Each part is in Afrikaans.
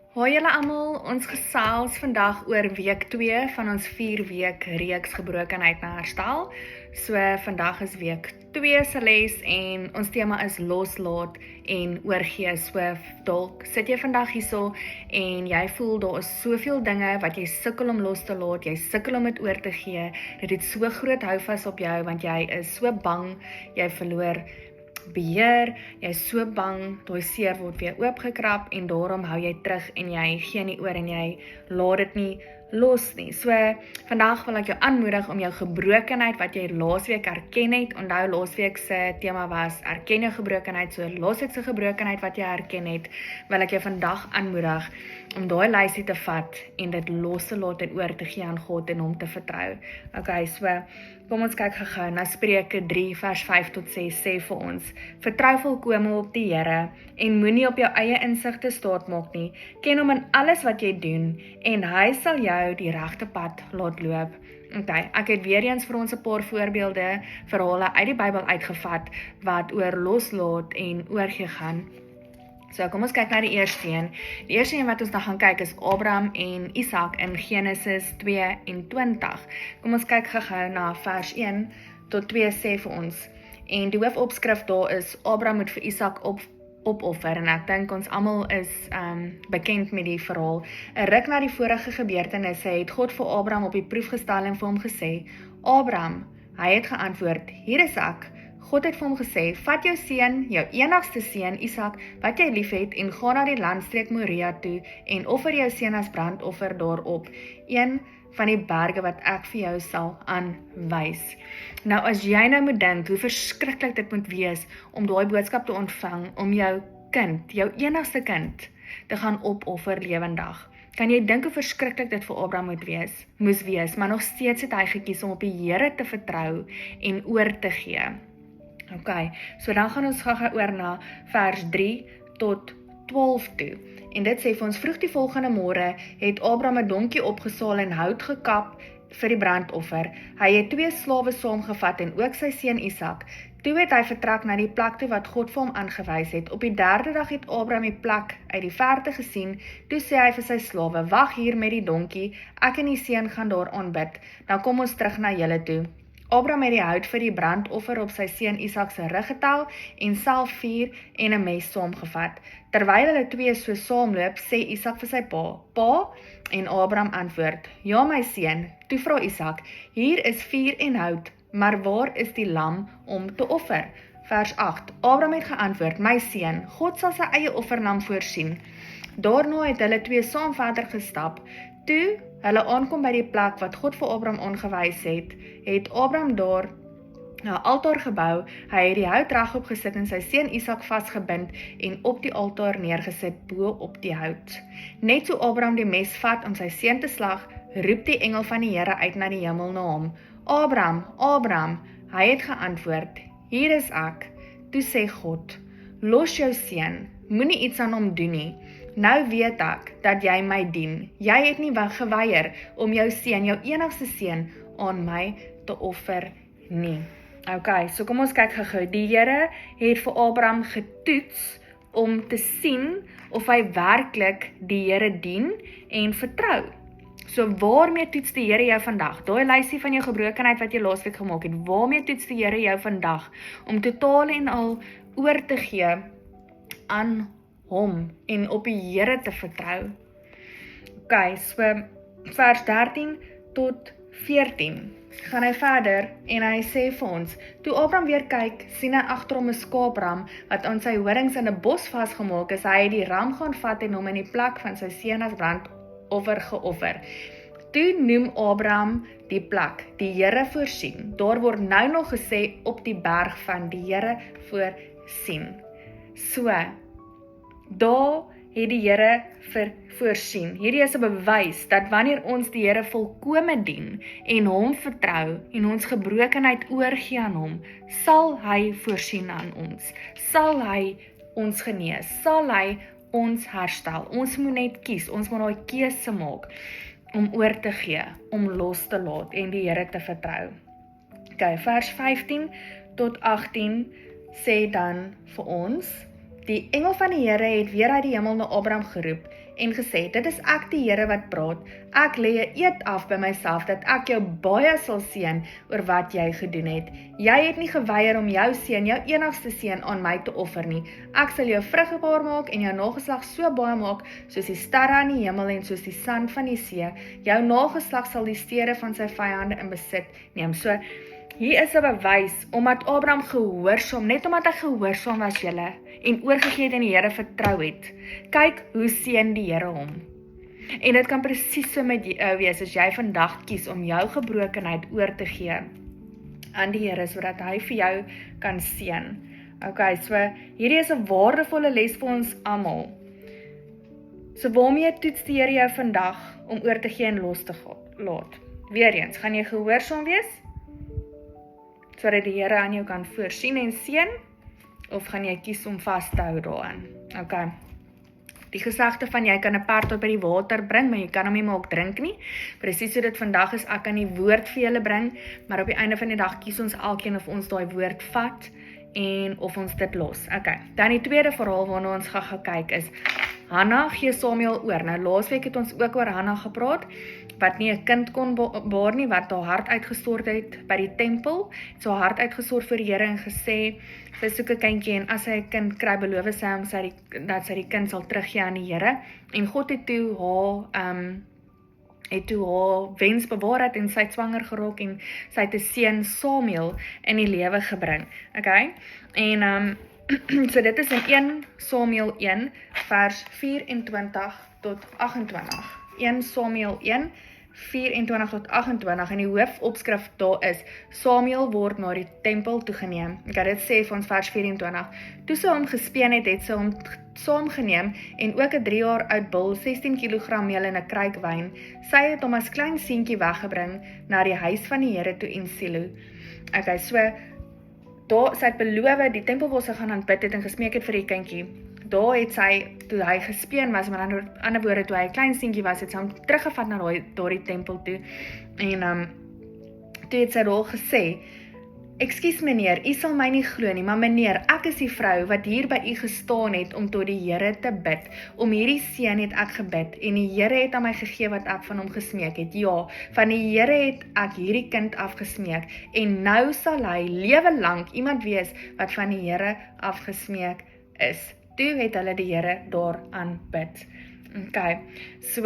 Hoi julle almal, ons gesels vandag oor week 2 van ons 4 week reeks gebrokenheid na herstel. So vandag is week 2 se les en ons tema is loslaat en oorgee. So dalk sit jy vandag hierso en jy voel daar is soveel dinge wat jy sukkel om los te laat, jy sukkel om dit oor te gee. Dit het so groot houvas op jou want jy is so bang jy verloor beheer, jy is so bang, daai seer word weer oopgekrap en daarom hou jy terug en jy gee nie oor en jy laat dit nie los nie. So, vandag wil ek jou aanmoedig om jou gebrokenheid wat jy laasweek erken het, onthou laasweek se tema was erken jou gebrokenheid, so laasweek se gebrokenheid wat jy erken het, wil ek jou vandag aanmoedig om daai lysie te vat en dit los te laat en oor te gee aan God en hom te vertrou. Okay, so kom ons kyk gou na Spreuke 3 vers 5 tot 6 sê vir ons: vertrou volkome op die Here en moenie op jou eie insigte staatmaak nie. Ken hom in alles wat jy doen en hy sal jou die regte pad laat loop. Okay, ek het weer eens vir ons 'n paar voorbeelde, verhale uit die Bybel uitgevat wat oor loslaat en oorgee gaan. So kom ons kyk na die eerste een. Die eerste een wat ons dan gaan kyk is Abraham en Isak in Genesis 22. Kom ons kyk gou na vers 1 tot 2 sê vir ons. En die hoofopskrif daar is Abraham moet vir Isak opoffer en ek dink ons almal is bekend met die verhaal. 'n Ruk na die vorige gebeurtenisse het God vir Abraham op die proef gestel en vir hom gesê: Abraham, hy het geantwoord: hier is ek. God het vir hom gesê: vat jou seun, jou enigste seun Isak, wat jy liefhet, en ga na die landstreek Moria toe en offer jou seun as brandoffer daarop, een van die berge wat ek vir jou sal aanwys. Nou as jy nou moet dink hoe verskriklik dit moet wees om daai boodskap te ontvang, om jou kind, jou enigste kind, te gaan opoffer lewendig. Kan jy dink hoe verskriklik dit vir Abraham moes wees, maar nog steeds het hy gekies om op die Here te vertrou en oor te gee. Okay, so dan gaan ons gou oor na vers 3 tot 12 toe. En dit sê vir ons: vroeg die volgende môre het Abraham 'n donkie opgesaal en hout gekap vir die brandoffer. Hy het 2 slawe saamgevat en ook sy seun Isak. Toe het hy vertrek na die plek toe wat God vir hom aangewys het. Op die 3de dag het Abraham die plek uit die verte gesien. Toe sê hy vir sy slawe: wag hier met die donkie, ek en die seun gaan daar aanbid. Dan kom ons terug na julle toe. Abraham het die hout vir die brandoffer op sy seun Isak se rug getel en self vuur en 'n mes saamgevat. Terwyl hulle twee so saamloop, sê Isak vir sy pa: pa, en Abraham antwoord: ja my seun. Toe vra Isak: hier is vuur en hout, maar waar is die lam om te offer? Vers 8. Abraham het geantwoord: my seun, God sal sy eie offerlam voorsien. Daarna het hulle twee saam verder gestap. Toe hulle aankom by die plek wat God vir Abraham aangewys het, het Abraham daar 'n altaar gebou. Hy het die hout regop gesit en sy seun Isak vasgebind en op die altaar neergesit bo op die hout. Net so Abraham die mes vat om sy seun te slag, roep die engel van die Here uit na die hemel na hom: Abraham, Abraham. Hy het geantwoord: hier is ek. Toe sê God: los jou seun, moenie iets aan hom doen nie. Nou weet ek dat jy my dien. Jy het nie geweier om jou seun, jou enigste seun, aan my te offer nie. Okay, so kom ons kyk gou. Die Here het vir Abraham getoets om te sien of hy werklik die Here dien en vertrou. So waarmee toets die Here jou vandag? Daai lysie van jou gebrokenheid wat jy laasweek gemaak het, waarmee toets die Here jou vandag om totaal en al oor te gee aan hom en op die Here te vertrou? Okay, so vers 13 tot 14 gaan hy verder en hy sê vir ons: toe Abraham weer kyk, sien hy agter hom 'n skaapram wat aan sy horings in 'n bos vasgemaak is. Hy het die ram gaan vat en hom in die plek van sy seun as brandoffer geoffer. Toe noem Abraham die plek: die Here voorsien. Daar word nou nog gesê: op die berg van die Here voorsien. So, daar het die Here voorsien. Hierdie is 'n bewys dat wanneer ons die Here volkome dien en hom vertrou en ons gebrokenheid oorgee aan hom, sal hy voorsien aan ons. Sal hy ons genees. Sal hy ons herstel. Ons moet net kies. Ons moet daai keuse maak om oor te gee, om los te laat en die Here te vertrou. Okay, vers 15 tot 18 sê dan vir ons: Die engel van die Here het weer uit die hemel na Abraham geroep en gesê, dit is ek die Here wat praat, ek lê 'n eed af by myself, dat ek jou baie sal seën oor wat jy gedoen het. Jy het nie geweier om jou seun, jou enigste seun, aan my te offer nie. Ek sal jou vrugbaar maak en jou nageslag so baie maak, soos die sterre aan die hemel en soos die sand van die see. Jou nageslag sal die stede van sy vyande in besit neem. So, hier is 'n bewys, omdat Abraham gehoorsaam, net omdat hy gehoorsaam was julle, en oorgegee het en die Here vertrou het. Kyk, hoe seën die Here hom. En dit kan presies so met jou wees, as jy vandag kies om jou gebrokenheid oor te gee aan die Here, sodat hy vir jou kan seën. Okay, so hierdie is 'n waardevolle les vir ons almal. So waarmee toets die Here jou vandag om oor te gee en los te laat? Weereens, gaan jy gehoorsaam wees, sodat die Here aan jou kan voorsien en seën, of gaan jy kies om vas te hou daaraan? Okay. Die gesegde van jy kan 'n perd tot by die water bring, maar jy kan hom nie maak drink nie. Presies so dit vandag is, ek kan die woord vir julle bring, maar op die einde van die dag kies ons elkeen of ons daai woord vat en of ons dit los. Okay. Dan die tweede verhaal waarna ons gaan kyk is Hanna gee Samuel oor. Nou laasweek het ons ook oor Hanna gepraat, wat nie 'n kind kon baar nie, wat haar hart uitgestort het by die tempel, het haar hart uitgestort voor die Here en gesê, sy soek 'n kindjie en as sy 'n kind kry, beloof sy hom dat sy die kind sal teruggee aan die Here. En God het toe haar wens bewaar en sy het swanger geraak en sy het 'n seun Samuel in die lewe gebring. Okay? En so dit is in 1 Samuel 1 vers 24 tot 28. 1 Samuel 1 24 tot 28 en die hoofopskrif daar is, Samuel word na die tempel toegeneem. Okay, dit sê vir ons vers 24. Toe sy hom gespeen het sy hom saamgeneem en ook 'n 3 jaar oud bul, 16 kg meel en 'n kruik wyn. Sy het hom as klein seentjie weggebring na die huis van die Here toe in Silo. Okay, so daar, sy het beloof, die tempel waar sy gaan aanbid het en gesmeek het vir die kindjie. Daar het sy, toe hy gespeen was, met ander woorde, toe hy 'n klein seentjie was, het sy hom teruggevat na daardie tempel toe. En toe het sy daar gesê, ekskuus meneer, u sal my nie glo nie, maar meneer, ek is die vrou wat hier by u gestaan het om tot die Here te bid. Om hierdie seun het ek gebid en die Here het aan my gegee wat ek van hom gesmeek het. Ja, van die Here het ek hierdie kind afgesmeek en nou sal hy lewe lank iemand wees wat van die Here afgesmeek is. Toe het hulle die Here daar aanbid. Okay, so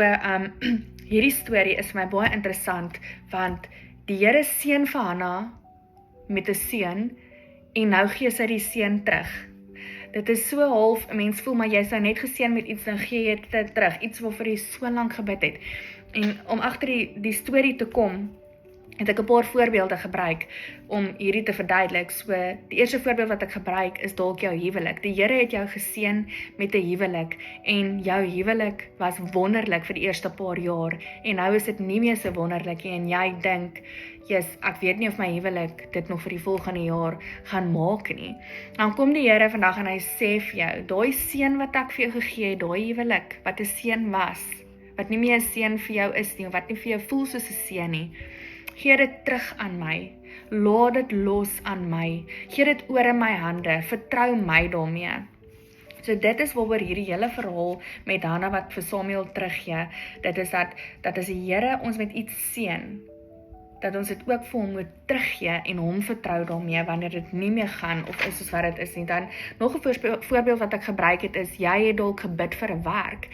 hierdie storie is my baie interessant, want die Here seën vir Hanna met 'n seun, en nou gee sy die seun terug. Dit is so half, 'n mens voel, maar jy is nou net geseën met iets, en gee jy dit terug, iets waarvoor jy so lank gebid het. En om agter die storie te kom, het ek 'n paar voorbeelde gebruik om hierdie te verduidelik. So, die eerste voorbeeld wat ek gebruik is dalk jou huwelik. Die Here het jou geseën met 'n huwelik en jou huwelik was wonderlik vir die eerste paar jaar en nou is dit nie meer so wonderlik nie en jy dink, yes, ek weet nie of my huwelik dit nog vir die volgende jaar gaan maak nie. Dan kom die Here vandag en hy sê vir jou, daai seën wat ek vir jou gegee het, daai huwelik wat 'n seën was, wat nie meer 'n seën vir jou is nie, wat nie vir jou voel soos 'n seën nie, gee dit terug aan my, laat dit los aan my, gee dit oor in my hande, vertrou my daarmee. So dit is waaroor hierdie hele verhaal met Hanna wat vir Samuel teruggee, dit is dat as die Here ons met iets seën, dat ons dit ook vir hom moet teruggee en hom vertrou daarmee wanneer dit nie meer gaan of is soos wat dit is nie. Dan nog 'n voorbeeld wat ek gebruik het is, jy het dalk gebid vir 'n werk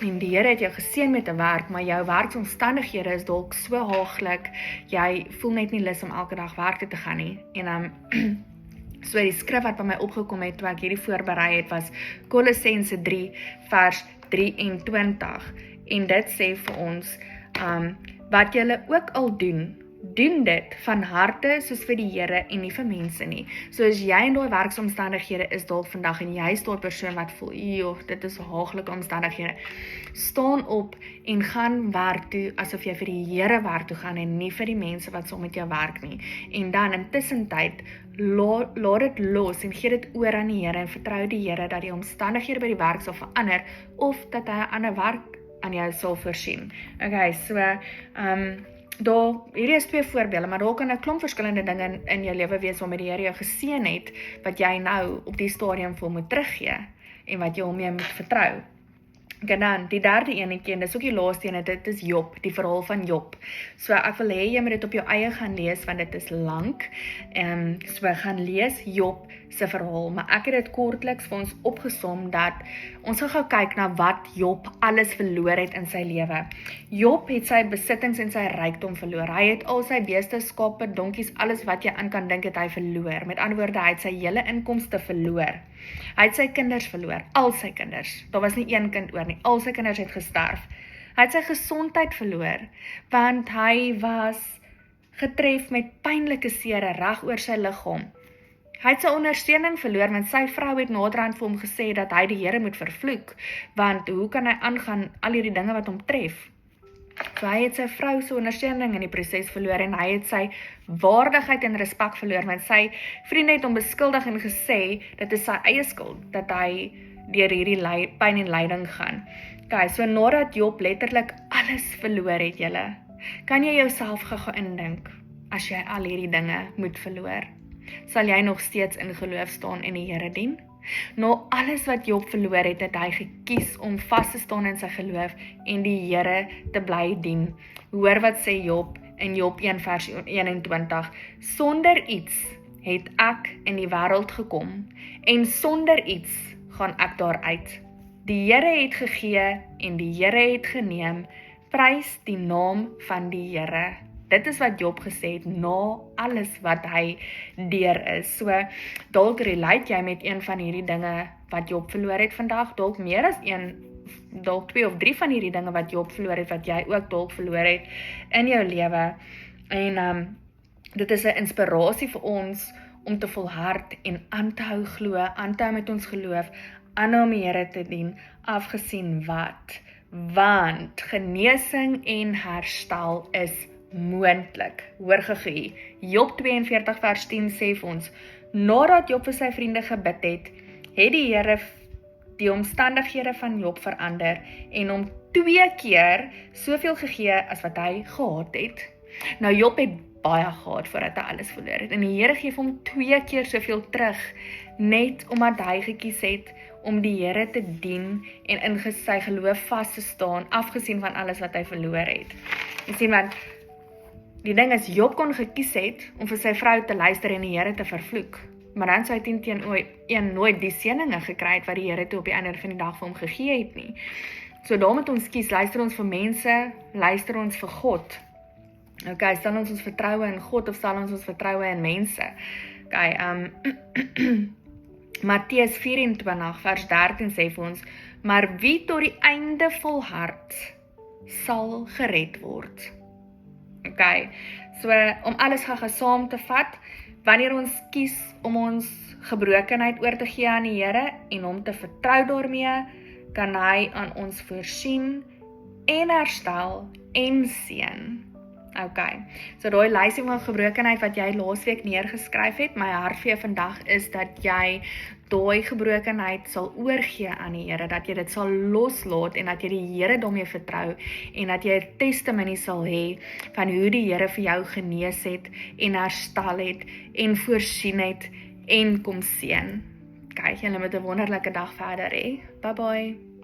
en die Here het jou geseën met 'n werk, maar jou werksomstandighede is dalk so haaglik, jy voel net nie lus om elke dag werk toe te gaan nie. En so die skrif wat by my opgekom het toe ek hierdie voorberei het was Kolossense 3 vers 23 en dit sê vir ons, wat julle ook al doen dit van harte soos vir die Here en nie vir mense nie. So as jy in daai werksomstandighede is dalk vandag en jy is daai persoon wat voel, joh, dit is haaglike omstandighede, staan op en gaan werk toe asof jy vir die Here werk toe gaan en nie vir die mense wat saam met jou werk nie. En dan intussen tyd, laat dit los en gee dit oor aan die Here en vertrou die Here dat die omstandighede by die werk sal verander of dat hy 'n ander werk aan jou sal voorsien. Okay, so hierdie is 2 voorbeelde, maar daar kan 'n klomp verskillende dinge in jou lewe wees waarmee die Here jou geseën het, wat jy nou op die stadium vir moet teruggee. en wat jy hom jy moet vertrou. En dan, die derde enetjie, en dis ook die laaste ene, dit is Job, die verhaal van Job. So ek wil hê jy moet dit op jou eie gaan lees, want dit is lank. So gaan lees Job se verhaal, maar ek het dit kortliks vir ons opgesom, dat ons gaan kyk na wat Job alles verloor het in sy lewe. Job het sy besittings en sy rykdom verloor. Hy het al sy beeste, skape, donkies, alles wat jy aan kan dink het hy verloor. Met ander woorde, hy het sy hele inkomste verloor. Hy het sy kinders verloor, al sy kinders. Daar was nie een kind oor nie, al sy kinders het gesterf. Hy het sy gesondheid verloor, want hy was getref met pynlike sere reg oor sy liggaam. Hy het sy ondersteuning verloor, want sy vrou het naderhand vir hom gesê dat hy die Here moet vervloek, want hoe kan hy aangaan al hierdie dinge wat hom tref? So hy het sy vrou se ondersteuning in die proses verloor, en hy het sy waardigheid en respek verloor, want sy vriende het hom beskuldig en gesê, dit is sy eie skuld, dat hy deur hierdie pyn en lyding gaan. Okay, so nadat Job letterlik alles verloor het, julle, kan jy jouself gou indink, as jy al hierdie dinge moet verloor? Sal jy nog steeds in geloof staan en die Here dien? Na alles wat Job verloor het, het hy gekies om vas te staan in sy geloof en die Here te bly dien. Hoor wat sê Job in Job 1 vers 21, sonder iets het ek in die wêreld gekom, en sonder iets gaan ek daaruit. Die Here het gegee en die Here het geneem, prys die naam van die Here. Dit is wat Job gesê het, na alles wat hy deur is. So, dalk relate jy met een van hierdie dinge wat Job verloor het vandag, dalk meer as een, dalk 2 of 3 van hierdie dinge wat Job verloor het, wat jy ook dalk verloor het in jou lewe. En dit is 'n inspirasie vir ons om te volhard en aan te hou glo, aan te hou met ons geloof, aanhou om die Here te dien, afgesien wat? Want genesing en herstel is moontlik. Hoor gou, Job 42 vers 10 sê vir ons, nadat Job vir sy vriende gebid het die Here die omstandighede van Job verander en hom 2 keer soveel gegee as wat hy gehad het. Nou Job het baie gehad voordat hy alles verloor het, en die Here gee hom 2 keer soveel terug, net omdat hy gekies het om die Here te dien en in sy geloof vas te staan, afgesien van alles wat hy verloor het. Jy sien, want die ding is, Job kon gekies het om vir sy vrou te luister en die Here te vervloek, maar dan sou hy teen nooit die seëninge gekry het wat die Here toe op die einde van die dag vir hom gegee het nie. So daar moet ons kies, luister ons vir mense, luister ons vir God. Okay, sal ons vertroue in God of sal ons vertroue in mense? Okay, Matteus 24 vers 13 sê vir ons, maar wie tot die einde volhard sal gered word. Okay, so om alles gou saam te vat, wanneer ons kies om ons gebrokenheid oor te gee aan die Here en hom te vertrou daarmee, kan hy aan ons voorsien en herstel en seën. Okay, so daai lysie van gebrokenheid wat jy laasweek neergeskryf het, my hart vir jou vandag is dat jy daai gebrokenheid sal oorgee aan die Here, dat jy dit sal loslaat en dat jy die Here daarmee vertrou en dat jy 'n testimony sal hê van hoe die Here vir jou genees het en herstel het en voorsien het en kom seën. Kyk, julle met 'n wonderlike dag verder hê. Bye bye.